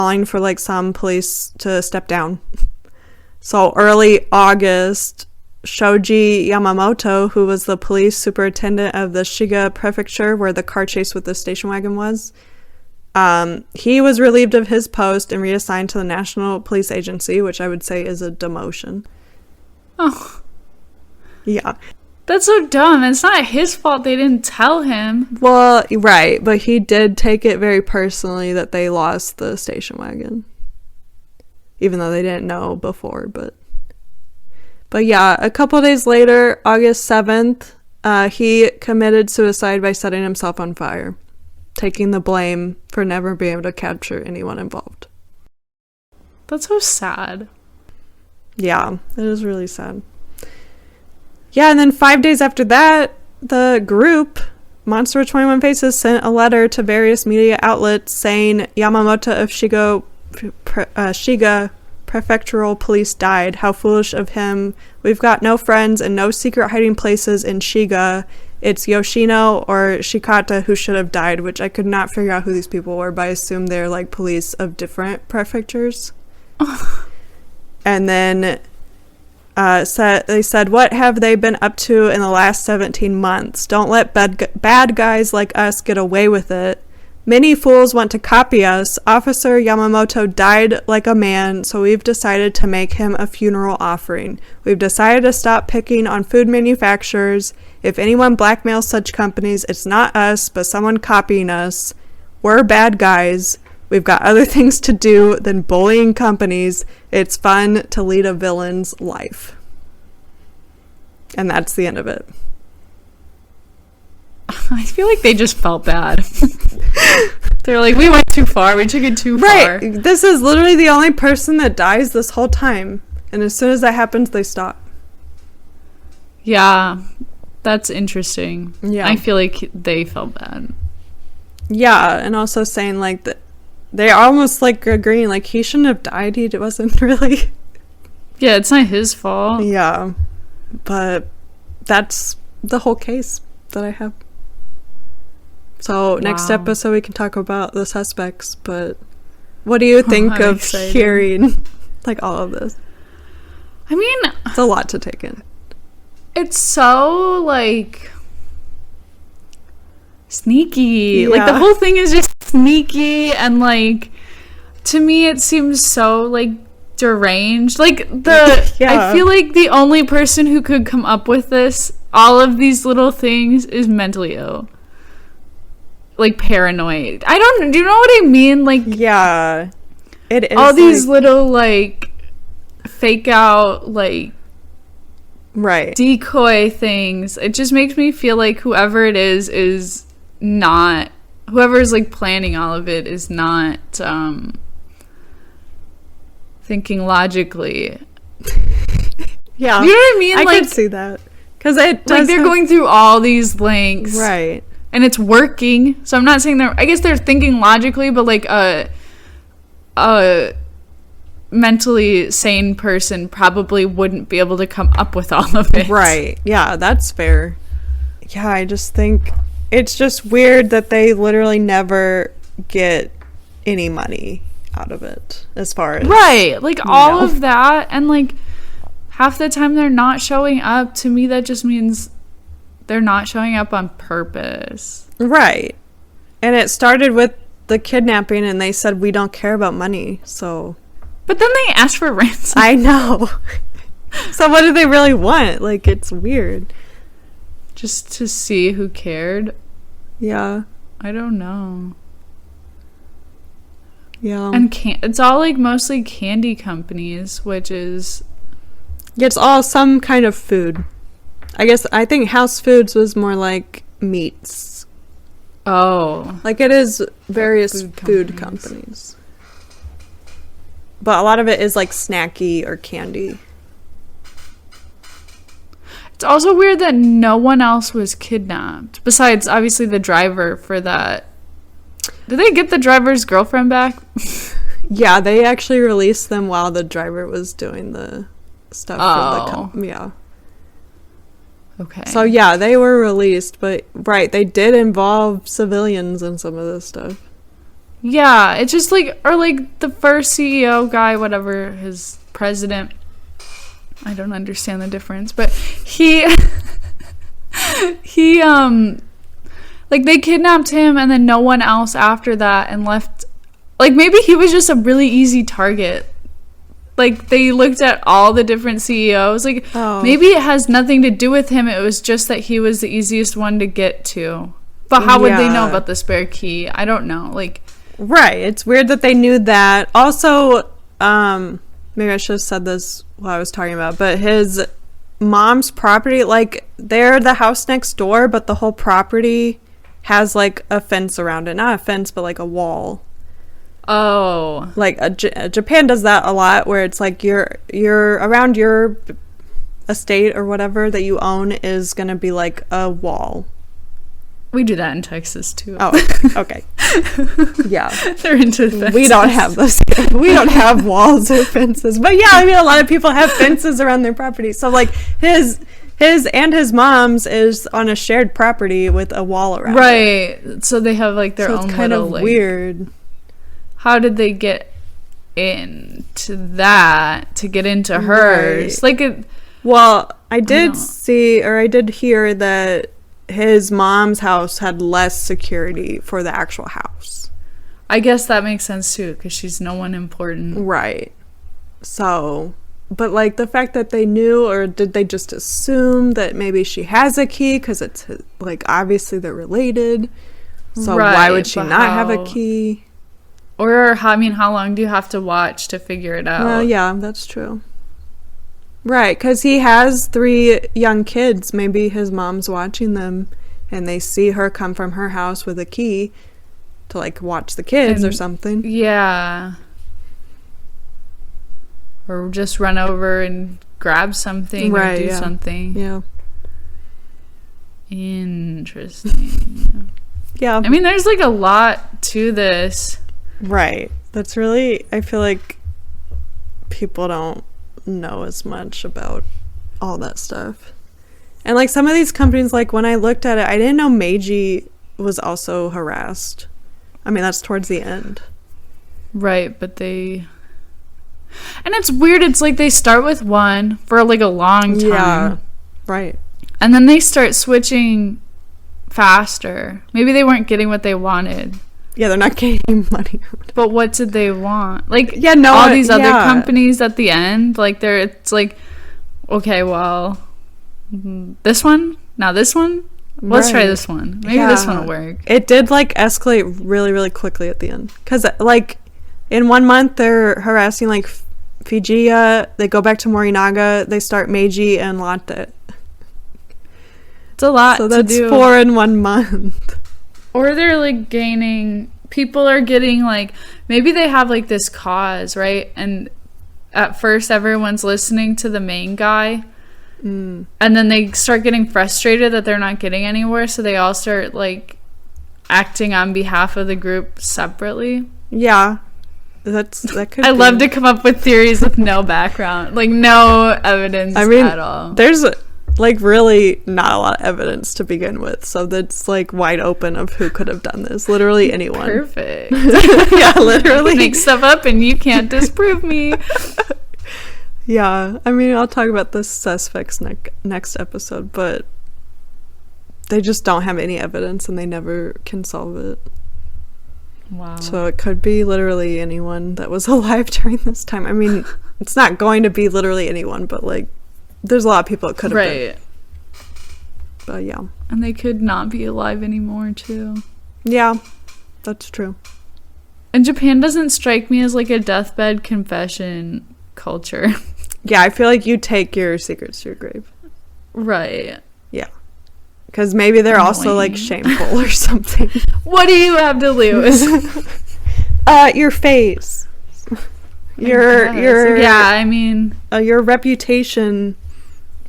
calling for like some police to step down. So early August, Shoji Yamamoto, who was the police superintendent of the Shiga prefecture where the car chase with the station wagon was, he was relieved of his post and reassigned to the National Police Agency, which I would say is a demotion. Oh. Yeah. That's so dumb. It's not his fault they didn't tell him. Well, right, but he did take it very personally that they lost the station wagon. Even though they didn't know before, but yeah, a couple days later, August 7th, he committed suicide by setting himself on fire, taking the blame for never being able to capture anyone involved. That's so sad. Yeah, it is really sad. Yeah, and then 5 days after that, the group, Monster 21 Faces, sent a letter to various media outlets saying Yamamoto of Shiga Prefectural Police died. How foolish of him. We've got no friends and no secret hiding places in Shiga. It's Yoshino or Shikata who should have died, which I could not figure out who these people were, but I assume they're like police of different prefectures. And then they said, what have they been up to in the last 17 months? Don't let bad guys like us get away with it. Many fools want to copy us. Officer Yamamoto died like a man, so we've decided to make him a funeral offering. We've decided to stop picking on food manufacturers. If anyone blackmails such companies, it's not us, but someone copying us. We're bad guys. We've got other things to do than bullying companies. It's fun to lead a villain's life. And that's the end of it. I feel like they just felt bad. They're like, we went too far. We took it too far. Right. This is literally the only person that dies this whole time. And as soon as that happens, they stop. Yeah. That's interesting. Yeah. I feel like they felt bad. Yeah. And also saying like that they almost like agreeing like he shouldn't have died. He wasn't really. Yeah. It's not his fault. Yeah. But that's the whole case that I have. So next episode we can talk about the suspects, but what do you think I'm of excited. hearing like all of this? I mean, it's a lot to take in. It's so like sneaky. Yeah. Like the whole thing is just sneaky, and like to me it seems so like deranged. Like I feel like the only person who could come up with this, all of these little things, is mentally ill. Like paranoid. Do you know what I mean? Like, yeah, it is all these little like fake out like right decoy things. It just makes me feel like whoever it is not, whoever's like planning all of it is not thinking logically. Yeah, you know what I mean? I like, could see that because it like they're going through all these lengths, right? And it's working. So I'm not saying I guess they're thinking logically, but like a mentally sane person probably wouldn't be able to come up with all of it. Right. Yeah, that's fair. Yeah, I just think it's just weird that they literally never get any money out of it as far as right. Like all of that, and like half the time they're not showing up. To me that just means they're not showing up on purpose. Right. And it started with the kidnapping and they said we don't care about money, so. But then they asked for ransom. I know. So what do they really want? Like, it's weird. Just to see who cared? Yeah. I don't know. Yeah. And it's all like mostly candy companies, which is. It's all some kind of food. I think House Foods was more like meats. Oh. Like it is various food companies. But a lot of it is like snacky or candy. It's also weird that no one else was kidnapped. Besides, obviously, the driver for that. Did they get the driver's girlfriend back? Yeah, they actually released them while the driver was doing the stuff for the yeah. Okay. So yeah, they were released, but right, they did involve civilians in some of this stuff. Yeah, it's just like, or like the first CEO guy, whatever, his president. I don't understand the difference, but he like they kidnapped him and then no one else after that and left. Like maybe he was just a really easy target. Like they looked at all the different CEOs. Like maybe it has nothing to do with him. It was just that he was the easiest one to get to. But how would they know about the spare key? I don't know. Like, right. It's weird that they knew that. Also, maybe I should have said this while I was talking about, but his mom's property, like, they're the house next door, but the whole property has, like, a fence around it. Not a fence, but, like, a wall. Oh. Like, Japan does that a lot, where it's, like, you're around your estate or whatever that you own is going to be, like, a wall. We do that in Texas, too. Oh, okay. Yeah. They're into fences. We don't have those. We don't have walls or fences. But yeah, I mean, a lot of people have fences around their property. So, like, his and his mom's is on a shared property with a wall around it. Right. So they have, like, their own it's kind little, of like, weird. How did they get into that to get into hers? Right. Like, well, I did hear that his mom's house had less security for the actual house. I guess that makes sense too, because she's no one important. Right. So, but like the fact that they knew, or did they just assume that maybe she has a key because it's like obviously they're related. So why would she not have a key? Or how long do you have to watch to figure it out? Well, yeah, that's true. Right, because he has 3 young kids. Maybe his mom's watching them and they see her come from her house with a key to, like, watch the kids or something. Yeah. Or just run over and grab something or do something. Yeah. Interesting. Yeah. I mean, there's, like, a lot to this. Right. That's really, I feel like people don't know as much about all that stuff. And like some of these companies, like when I looked at it, I didn't know Meiji was also harassed. I mean, that's towards the end. Right, but and it's weird, it's like they start with one for like a long time. Yeah, right. And then they start switching faster. Maybe they weren't getting what they wanted. Yeah, they're not getting money. But what did they want? Like, yeah, no, all these other companies at the end, like, it's like, okay, well, this one? Now this one? Let's try this one. Maybe this one will work. It did, like, escalate really, really quickly at the end. Because, like, in 1 month, they're harassing, like, Fujiya. They go back to Morinaga. They start Meiji and Latte. It's a lot to do. So that's 4 in 1 month. Or they're, like, people are getting, like, maybe they have, like, this cause, right? And at first everyone's listening to the main guy. And then they start getting frustrated that they're not getting anywhere. So they all start, like, acting on behalf of the group separately. Yeah. That could I love to come up with theories with no background. Like, no evidence at all. There's like really not a lot of evidence to begin with, so that's like wide open of who could have done this. Literally anyone. Perfect. Yeah, literally. Make stuff up and you can't disprove me. Yeah, I mean, I'll talk about the suspects next episode, but they just don't have any evidence and they never can solve it. Wow. So it could be literally anyone that was alive during this time. I mean, it's not going to be literally anyone, but like there's a lot of people it could have been. But yeah. And they could not be alive anymore too. Yeah, that's true. And Japan doesn't strike me as like a deathbed confession culture. Yeah, I feel like you take your secrets to your grave. Right. Yeah. Because maybe they're also like shameful or something. What do you have to lose? Your face. Your yeah, I mean, your reputation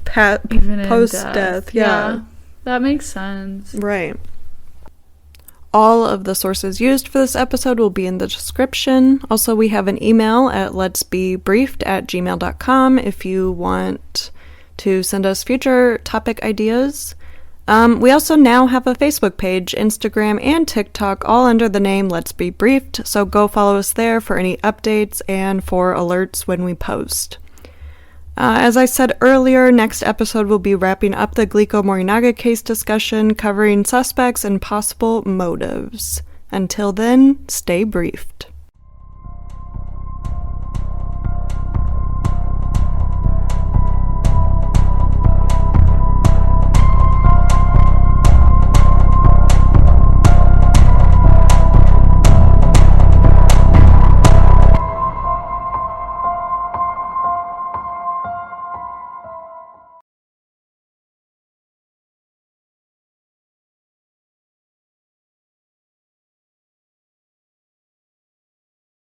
post death. Yeah, that makes sense. Right. All of the sources used for this episode will be in the description. Also, we have an email at letsbebriefed@gmail.com if you want to send us future topic ideas. We also now have a Facebook page, Instagram, and TikTok, all under the name Let's Be Briefed, so go follow us there for any updates and for alerts when we post. As I said earlier, next episode will be wrapping up the Glico-Morinaga case discussion, covering suspects and possible motives. Until then, stay briefed.